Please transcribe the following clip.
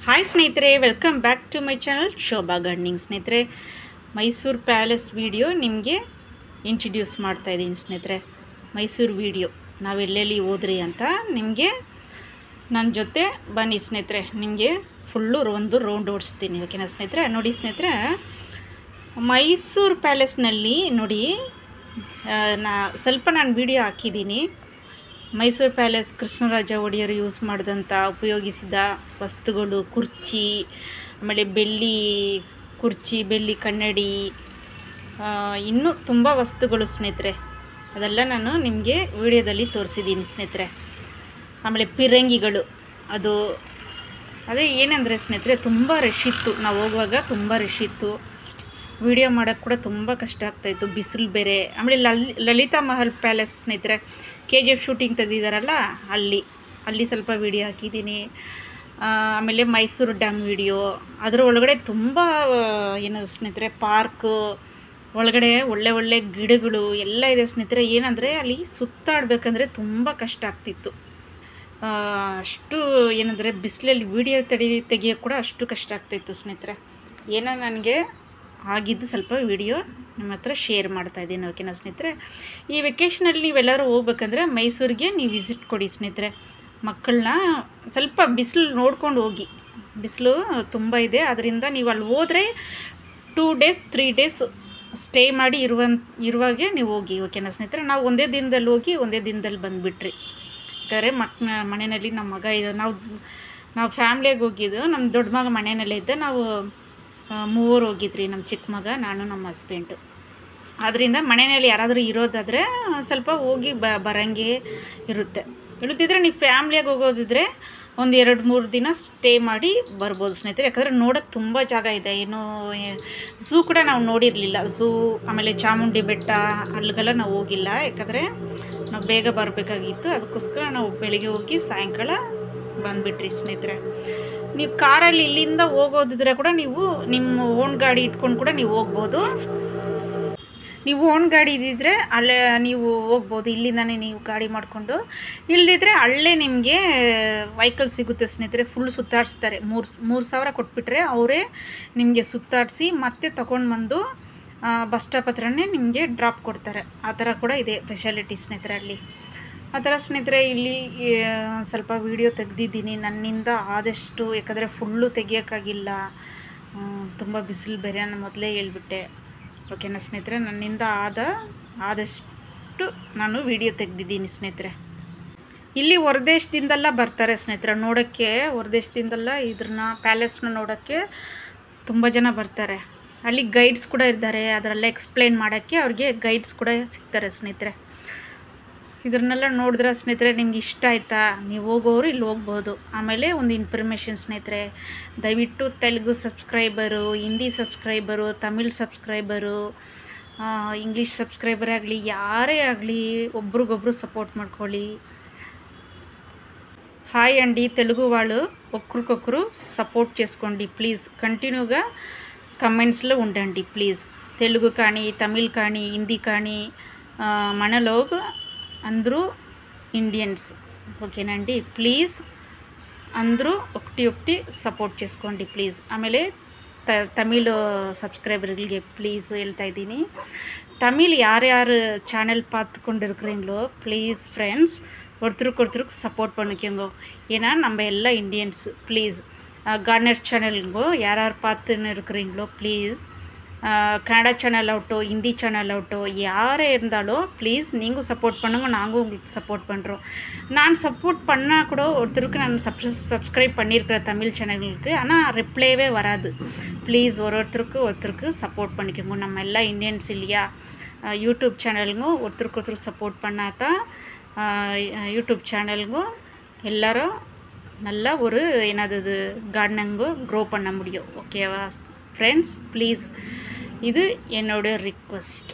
Hi ಸ್ನೇಹಿತರೆ, welcome back to my channel Shobha gardening. ಸ್ನೇಹಿತರೆ, Mysuru palace video ನಿಮಗೆ ಇಂಟ್ರಡ್ಯೂಸ್ ಮಾಡ್ತಾಯಿದ್ದೀನಿ. ಸ್ನೇಹಿತರೆ, ಮೈಸೂರು ವಿಡಿಯೋ ನಾವೆಲ್ಲೆಲ್ಲಿ ಹೋದ್ರಿ ಅಂತ ನಿಮಗೆ ನನ್ನ ಜೊತೆ ಬನ್ನಿ ಸ್ನೇಹಿತರೆ. ನಿಮಗೆ ಫುಲ್ಲು ಒಂದು ರೌಂಡ್ ಓಡಿಸ್ತೀನಿ, ಓಕೆನಾ ಸ್ನೇಹಿತರೆ? ನೋಡಿ ಸ್ನೇಹಿತರೆ, ಮೈಸೂರು ಪ್ಯಾಲೇಸ್ನಲ್ಲಿ ನೋಡಿ, ನಾನು ವಿಡಿಯೋ ಹಾಕಿದ್ದೀನಿ. ಮೈಸೂರು ಪ್ಯಾಲೇಸ್ ಕೃಷ್ಣರಾಜ ಒಡೆಯರು ಯೂಸ್ ಮಾಡಿದಂಥ ಉಪಯೋಗಿಸಿದ ವಸ್ತುಗಳು, ಕುರ್ಚಿ, ಆಮೇಲೆ ಬೆಳ್ಳಿ ಕುರ್ಚಿ, ಬೆಳ್ಳಿ ಕನ್ನಡಿ, ಇನ್ನೂ ತುಂಬ ವಸ್ತುಗಳು ಸ್ನೇಹಿತರೆ. ಅದೆಲ್ಲ ನಾನು ನಿಮಗೆ ವಿಡಿಯೋದಲ್ಲಿ ತೋರಿಸಿದ್ದೀನಿ ಸ್ನೇಹಿತರೆ. ಆಮೇಲೆ ಪಿರಂಗಿಗಳು, ಅದೇ ಏನಂದರೆ ಸ್ನೇಹಿತರೆ, ತುಂಬ ರಶ್ ಇತ್ತು. ನಾವು ಹೋಗುವಾಗ ತುಂಬ ರಶ್ ಇತ್ತು. ವಿಡಿಯೋ ಮಾಡೋಕ್ಕೆ ಕೂಡ ತುಂಬ ಕಷ್ಟ ಆಗ್ತಾಯಿತ್ತು, ಬಿಸಿಲು ಬೇರೆ. ಆಮೇಲೆ ಲಲಿತಾ ಮಹಲ್ ಪ್ಯಾಲೇಸ್ ಸ್ನೇಹಿತರೆ, KGF ಶೂಟಿಂಗ್ ತೆಗೆದಿದ್ದಾರಲ್ಲ, ಅಲ್ಲಿ ಸ್ವಲ್ಪ ವಿಡಿಯೋ ಹಾಕಿದ್ದೀನಿ. ಆಮೇಲೆ ಮೈಸೂರು ಡ್ಯಾಮ್ ವಿಡಿಯೋ, ಅದರ ಒಳಗಡೆ ತುಂಬ ಏನದು ಸ್ನೇಹಿತರೆ, ಪಾರ್ಕು ಒಳಗಡೆ ಒಳ್ಳೆ ಗಿಡಗಳು ಎಲ್ಲ ಇದೆ ಸ್ನೇಹಿತರೆ. ಏನಂದರೆ ಅಲ್ಲಿ ಸುತ್ತಾಡಬೇಕಂದ್ರೆ ತುಂಬ ಕಷ್ಟ ಆಗ್ತಿತ್ತು. ಅಷ್ಟು ಏನಂದರೆ ಬಿಸಿಲಲ್ಲಿ ವಿಡಿಯೋ ತೆಗಿಯೋಕ್ಕೆ ಕೂಡ ಅಷ್ಟು ಕಷ್ಟ ಆಗ್ತಾಯಿತ್ತು ಸ್ನೇಹಿತರೆ. ಏನೋ ನನಗೆ ಆಗಿದ್ದು ಸ್ವಲ್ಪ ವಿಡಿಯೋ ನಿಮ್ಮ ಹತ್ರ ಶೇರ್ ಮಾಡ್ತಾಯಿದ್ದೀನಿ, ಓಕೆನಾ ಸ್ನೇಹಿತರೆ? ಈ ವೆಕೇಷನಲ್ಲಿ ನೀವೆಲ್ಲರೂ ಹೋಗ್ಬೇಕಂದ್ರೆ ಮೈಸೂರಿಗೆ ನೀವು ವಿಸಿಟ್ ಕೊಡಿ ಸ್ನೇಹಿತರೆ. ಮಕ್ಕಳನ್ನ ಸ್ವಲ್ಪ ಬಿಸಿಲು ನೋಡ್ಕೊಂಡು ಹೋಗಿ, ಬಿಸಿಲು ತುಂಬ ಇದೆ. ಅದರಿಂದ ನೀವು ಅಲ್ಲಿ ಹೋದರೆ 2 days 3 days ಸ್ಟೇ ಮಾಡಿ ಇರುವಾಗೆ ನೀವು ಹೋಗಿ, ಓಕೆನಾ ಸ್ನೇಹಿತರೆ? ನಾವು ಒಂದೇ ದಿನದಲ್ಲಿ ಹೋಗಿ ಒಂದೇ ದಿನದಲ್ಲಿ ಬಂದುಬಿಟ್ರಿ. ಯಾಕಂದರೆ ಮನೆಯಲ್ಲಿ ನಮ್ಮ ಮಗ ನಾವು ಫ್ಯಾಮ್ಲಿಯಾಗಿ ಹೋಗಿದ್ದು. ನಮ್ಮ ದೊಡ್ಡ ಮಗ ಮನೆಯಲ್ಲೇ ಇದ್ದ. ನಾವು 3 ಹೋಗಿದ್ರಿ, ನಮ್ಮ ಚಿಕ್ಕ ಮಗ, ನಾನು, ನಮ್ಮ ಹಸ್ಬೆಂಡು. ಆದ್ದರಿಂದ ಮನೆಯಲ್ಲಿ ಯಾರಾದರೂ ಇರೋದಾದರೆ ಸ್ವಲ್ಪ ಹೋಗಿ ಬರಂಗೆ ಇರುತ್ತಿದ್ರೆ ನೀವು ಫ್ಯಾಮ್ಲಿಯಾಗಿ ಹೋಗೋದಿದ್ರೆ ಒಂದು 2-3 ದಿನ ಸ್ಟೇ ಮಾಡಿ ಬರ್ಬೋದು ಸ್ನೇಹಿತರೆ. ಯಾಕಂದರೆ ನೋಡೋಕ್ಕೆ ತುಂಬ ಜಾಗ ಇದೆ. ಝೂ ಕೂಡ ನಾವು ನೋಡಿರಲಿಲ್ಲ. ಝೂ, ಆಮೇಲೆ ಚಾಮುಂಡಿ ಬೆಟ್ಟ, ಅಲ್ಲಿಗೆಲ್ಲ ನಾವು ಹೋಗಿಲ್ಲ. ಯಾಕಂದರೆ ನಾವು ಬೇಗ ಬರಬೇಕಾಗಿತ್ತು. ಅದಕ್ಕೋಸ್ಕರ ನಾವು ಬೆಳಿಗ್ಗೆ ಹೋಗಿ ಸಾಯಂಕಾಲ ಬಂದುಬಿಟ್ರಿ ಸ್ನೇಹಿತರೆ. ನೀವು ಕಾರಲ್ಲಿ ಇಲ್ಲಿಂದ ಹೋಗೋದಿದ್ರೆ ಕೂಡ ನೀವು ನಿಮ್ಮ ಓನ್ ಗಾಡಿ ಇಟ್ಕೊಂಡು ಕೂಡ ನೀವು ಹೋಗ್ಬೋದು. ನೀವು ಓನ್ ಗಾಡಿ ಇದ್ದಿದ್ರೆ ಅಲ್ಲೇ ನೀವು ಹೋಗ್ಬೋದು, ಇಲ್ಲಿಂದನೇ ನೀವು ಗಾಡಿ ಮಾಡಿಕೊಂಡು. ಇಲ್ಲದಿದ್ದರೆ ಅಲ್ಲೇ ನಿಮಗೆ ವೆಹಿಕಲ್ ಸಿಗುತ್ತೆ ಸ್ನೇಹಿತರೆ. ಫುಲ್ ಸುತ್ತಾಡಿಸ್ತಾರೆ. 3,000 ಕೊಟ್ಬಿಟ್ರೆ ಅವರೇ ನಿಮಗೆ ಸುತ್ತಾಡಿಸಿ ಮತ್ತೆ ತಗೊಂಡು ಬಂದು ಬಸ್ ಸ್ಟಾಪ್ ಹತ್ರನೇ ನಿಮಗೆ ಡ್ರಾಪ್ ಕೊಡ್ತಾರೆ. ಆ ಥರ ಕೂಡ ಇದೆ ಫೆಸಿಲಿಟಿ ಸ್ನೇಹಿತರೆ ಅಲ್ಲಿ. ಆ ಥರ ಸ್ನೇಹಿತರೆ, ಇಲ್ಲಿ ಸ್ವಲ್ಪ ವಿಡಿಯೋ ತೆಗೆದಿದ್ದೀನಿ ನನ್ನಿಂದ ಆದಷ್ಟು. ಯಾಕಂದರೆ ಫುಲ್ಲು ತೆಗಿಯೋಕ್ಕಾಗಿಲ್ಲ, ತುಂಬ ಬಿಸಿಲು ಬೇರೆ, ನಾನು ಮೊದಲೇ ಹೇಳ್ಬಿಟ್ಟೆ, ಓಕೆನಾ ಸ್ನೇಹಿತರೆ? ನನ್ನಿಂದ ಆದಷ್ಟು ನಾನು ವಿಡಿಯೋ ತೆಗೆದಿದ್ದೀನಿ ಸ್ನೇಹಿತರೆ. ಇಲ್ಲಿ ಹೊರದೇಶದಿಂದೆಲ್ಲ ಬರ್ತಾರೆ ಸ್ನೇಹಿತರೆ ನೋಡೋಕ್ಕೆ. ಹೊರದೇಶದಿಂದೆಲ್ಲ ಪ್ಯಾಲೇಸ್ನ ನೋಡೋಕ್ಕೆ ತುಂಬ ಜನ ಬರ್ತಾರೆ. ಅಲ್ಲಿ ಗೈಡ್ಸ್ ಕೂಡ ಇದ್ದಾರೆ, ಅದರಲ್ಲೇ ಎಕ್ಸ್ಪ್ಲೇನ್ ಮಾಡೋಕ್ಕೆ ಅವ್ರಿಗೆ ಗೈಡ್ಸ್ ಕೂಡ ಸಿಗ್ತಾರೆ ಸ್ನೇಹಿತರೆ. ಇದನ್ನೆಲ್ಲ ನೋಡಿದ್ರೆ ಸ್ನೇಹಿತರೆ ನಿಮ್ಗೆ ಇಷ್ಟ ಆಯಿತಾ, ನೀವು ಹೋಗೋರು ಇಲ್ಲಿ ಹೋಗ್ಬೋದು. ಆಮೇಲೆ ಒಂದು ಇನ್ಫಾರ್ಮೇಷನ್ ಸ್ನೇಹಿತರೆ, ದಯವಿಟ್ಟು Telugu subscriber, Hindi subscriber, Tamil subscriber, English ಸಬ್ಸ್ಕ್ರೈಬರೇ ಆಗಲಿ, ಯಾರೇ ಆಗಲಿ, ಒಬ್ರಿಗೊಬ್ರು సపోర్ట్ ಮಾಡ್ಕೊಳ್ಳಿ. హాయ్ అండి తెలుగు వాళ్ళు ఒక్కరికొకరు సపోర్ట్ చేసుకోండి ప్లీజ్. కంటిన్యూగా కమెంట్స్లో ఉండండి ప్లీజ్. తెలుగు కానీ, తమిళ్ కానీ, హిందీ కానీ, మనలో అందరూ ఇండియన్స్, ఓకేనండి? ప్లీజ్ అందరూ ఒకటి సపోర్ట్ చేసుకోండి ప్లీజ్. ಆಮೇಲೆ ತಮಿಳ್ ಸಬ್ಸ್ಕ್ರೈಬರ್ಗಳಿಗೆ ಪ್ಲೀಸ್ ಹೇಳ್ತಾ ಇದ್ದೀನಿ. ತಮಿಳ್ யார் சேனல் பார்த்துக்கொண்டிருக்கிறீங்களோ ப்ளீஸ் ஃப்ரெண்ட்ஸ், ஒருத்தருக்கு சப்போர்ட் பண்ணிக்கோங்க. ஏன்னா நம்ம எல்லாம் இண்டியன்ஸ். ப்ளீஸ் கார்டனர்ஸ் சேனலுங்கோ யார் பார்த்துன்னு இருக்கிறீங்களோ ப்ளீஸ், கன்னடா சேனல் ஆகட்டும், ஹிந்தி சேனல் ஆகட்டும், யாரே இருந்தாலும் ப்ளீஸ் நீங்கள் சப்போர்ட் பண்ணுங்க. நாங்கள் உங்களுக்கு சப்போர்ட் பண்ணுறோம். நான் சப்போர்ட் பண்ணால் கூட ஒருத்தருக்கு நான் சப்ஸ்கிரைப் பண்ணியிருக்கிறேன் தமிழ் சேனல்களுக்கு, ஆனால் ரிப்ளைவே வராது. ப்ளீஸ் ஒருத்தருக்கு சப்போர்ட் பண்ணிக்கோங்க. நம்ம எல்லாம் இண்டியன்ஸ் இல்லையா? யூடியூப் சேனலுங்க ஒருத்தருக்கு சப்போர்ட் பண்ணாதான் யூடியூப் சேனலுங்க எல்லாரும் நல்லா ஒரு என்னது கார்டனிங்கோ க்ரோ பண்ண முடியும், ஓகேவா ஃப்ரெண்ட்ஸ்? ப்ளீஸ், இது என்னோட ரிக்வெஸ்ட்.